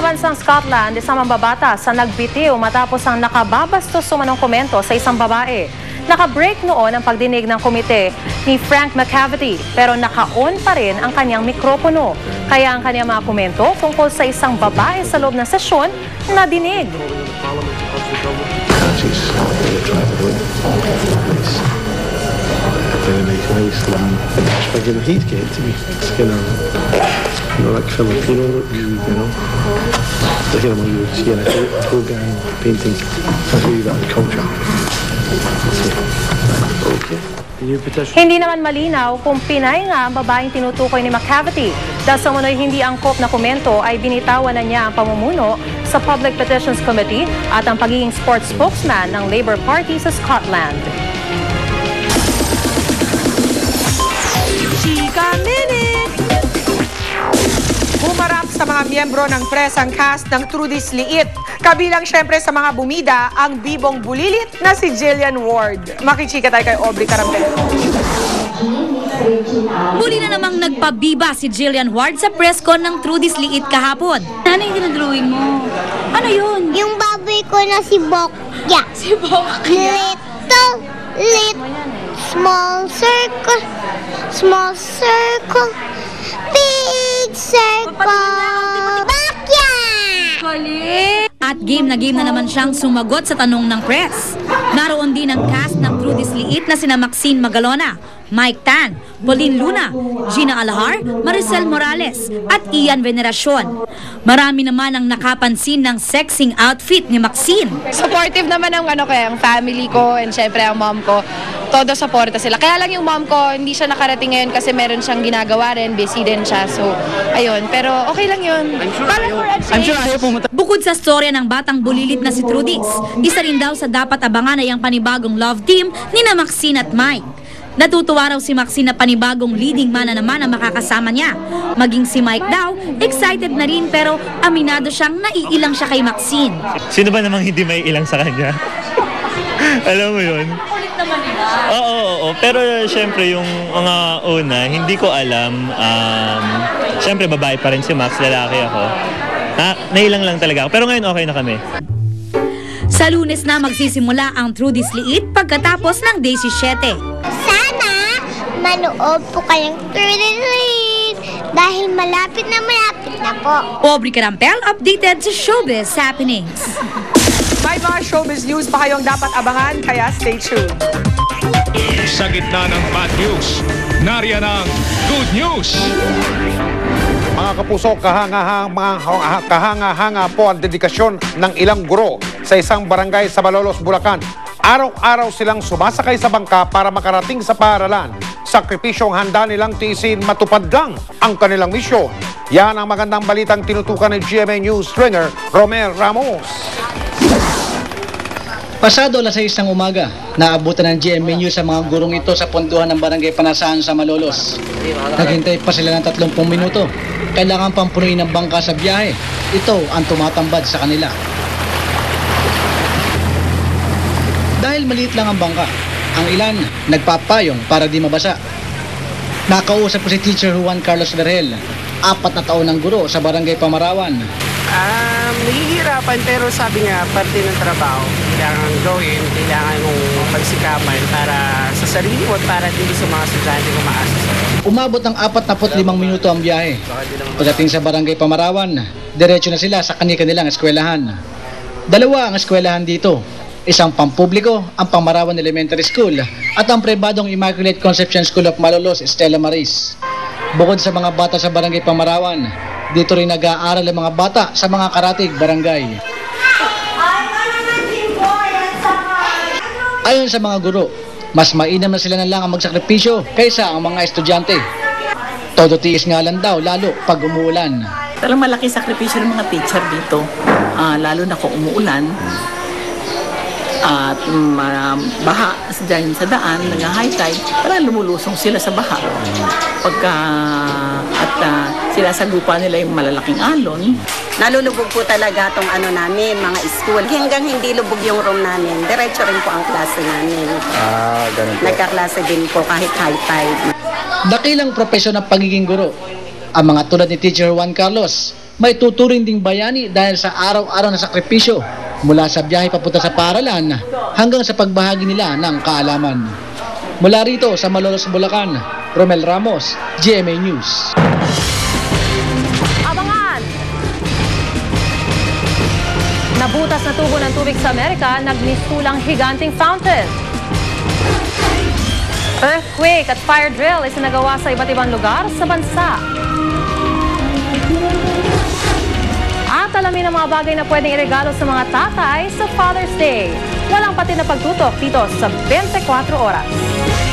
bansang Scotland, isang mambabata sa nagbitiw matapos ang nakababastos sumanong komento sa isang babae. Naka-break noon ang pagdinig ng komite ni Frank McCavity pero naka-on pa rin ang kanyang mikropono. Kaya ang kanyang mga komento tungkol sa isang babae sa loob ng sesyon na dinig. Like Filipino, the film you see in a program painting, that's really about the culture. Okay. Hindi naman malinaw kung Pinay nga ang babaeng tinutukoy ni McCavity. Dahil sa munoy hindi angkop na komento ay binitawan na niya ang pamumuno sa Public Petitions Committee at ang pagiging sports spokesman ng Labour Party sa Scotland. Chika Minute! Humarap sa mga miyembro ng press ang cast ng Trudy's Liit. Kabilang syempre sa mga bumida ang bibong bulilit na si Jillian Ward. Makichika tayo kay Aubrey Carampel. Muli na namang nagpabiba si Jillian Ward sa press con ng Trudy's Liit kahapon. Ano yung dinadrawing mo? Ano yun? Yung baboy ko na si Bokya. Si Bokya? Little, small circle, big circle, Bokya! At game na naman siyang sumagot sa tanong ng press. Naroon din ang cast ng Trudy's Liit na sina Maxine Magalona, Mike Tan, Pauline Luna, Gina Alahar, Maricel Morales at Ian Veneracion. Marami naman ang nakapansin ng sexing outfit ni Maxine. Supportive naman ang ang family ko and syempre ang mom ko. Todo suporta sila. Kaya lang yung mom ko, hindi siya nakarating ngayon kasi meron siyang ginagawa rin, busy din siya. So, ayun. Pero okay lang yun. I'm sure ayaw pumunta. Bukod sa storya ng batang bulilit na si Trudy's, isa rin daw sa dapat abangan ay ang panibagong love team ni na Maxine at Mike. Natutuwa raw si Maxine na panibagong leading man na naman ang makakasama niya. Maging si Mike daw, excited na rin pero aminado siyang naiilang siya kay Maxine. Sino ba namang hindi may ilang sa kanya? Alam mo yun? Ulit naman nila. Oo. Pero syempre yung mga una, hindi ko alam. Syempre babae pa rin si Max, lalaki ako. Nailang lang talaga ako. Pero ngayon okay na kami. Sa Lunes na magsisimula ang Trudy's Liit pagkatapos ng Day 17. Sana manood po kayong Trudy's Liit dahil malapit na po. Aubrey Carampel, updated sa Showbiz Happenings. May mga showbiz news pa kayong dapat abangan, kaya stay tuned. Sa gitna ng bad news, nariyan ang good news. Mga kapuso, kahanga-hanga po ang dedikasyon ng ilang guro sa isang barangay sa Malolos, Bulacan. Araw-araw silang sumasakay sa bangka para makarating sa paaralan. Sakripisyong handa nilang tiisin matupad lang ang kanilang misyon. Yan ang magandang balitang tinutukan ng GMA News stringer Romer Ramos. Pasado alas 6 ng umaga, naabutan ng GMA News sa mga gurong ito sa ponduhan ng Barangay Panasahan sa Malolos. Naghintay pa sila ng 30 minuto. Kailangan pang punuin ng bangka sa biyahe. Ito ang tumatambad sa kanila. Dahil maliit lang ang bangka, ang ilan nagpapayong para di mabasa. Nakausap ko si Teacher Juan Carlos Vergel, 4 na taon ng guro sa Barangay Pamarawan. Nahihirapan pero sabi nga parte ng trabaho. Kailangan gawin, kailangan mong pagsikapan para sa sarili mo at para din sa mga estudyante kung maasa sa'yo. Umabot ng 45 minuto ang biyahe. Pagdating sa Barangay Pamarawan, diretso na sila sa kanilang eskwelahan. 2 ang eskwelahan dito. Isang pampubliko, ang Pamarawan Elementary School, at ang pribadong Immaculate Conception School of Malolos, Stella Maris. Bukod sa mga bata sa Barangay Pamarawan, dito rin nag-aaral ang mga bata sa mga karatig barangay. Ayon sa mga guro, mas mainam na sila na lang ang magsakripisyo kaysa ang mga estudyante. Todo tiis nga lang daw, lalo pag umuulan. Talagang malaki sakripisyo ng mga teacher dito, lalo na kung umuulan. At baha dyan sa daan, nag-high tide, parang lumulusong sila sa baha. Sinasagupa nila yung malalaking alon. Nalulubog po talaga itong namin, mga school. Hanggang hindi lubog yung room namin, diretso rin po ang klase namin. Ganun po. Nagkaklase din po kahit high tide. Dakilang propesyon ng pagiging guro. Ang mga tulad ni Teacher Juan Carlos, may tuturing ding bayani dahil sa araw-araw na sakripisyo mula sa biyahe papunta sa paaralan hanggang sa pagbahagi nila ng kaalaman. Mula rito sa Malolos, Bulacan, Romel Ramos, GMA News. Abangan! Nabutas na tubo ng tubig sa Amerika, nagmistulang higanting fountain. Earthquake at fire drill ay sinagawa sa iba't ibang lugar sa bansa. At alamin ang mga bagay na pwedeng iregalo sa mga tatay sa Father's Day. Walang pati na pagtutok dito sa 24 Oras.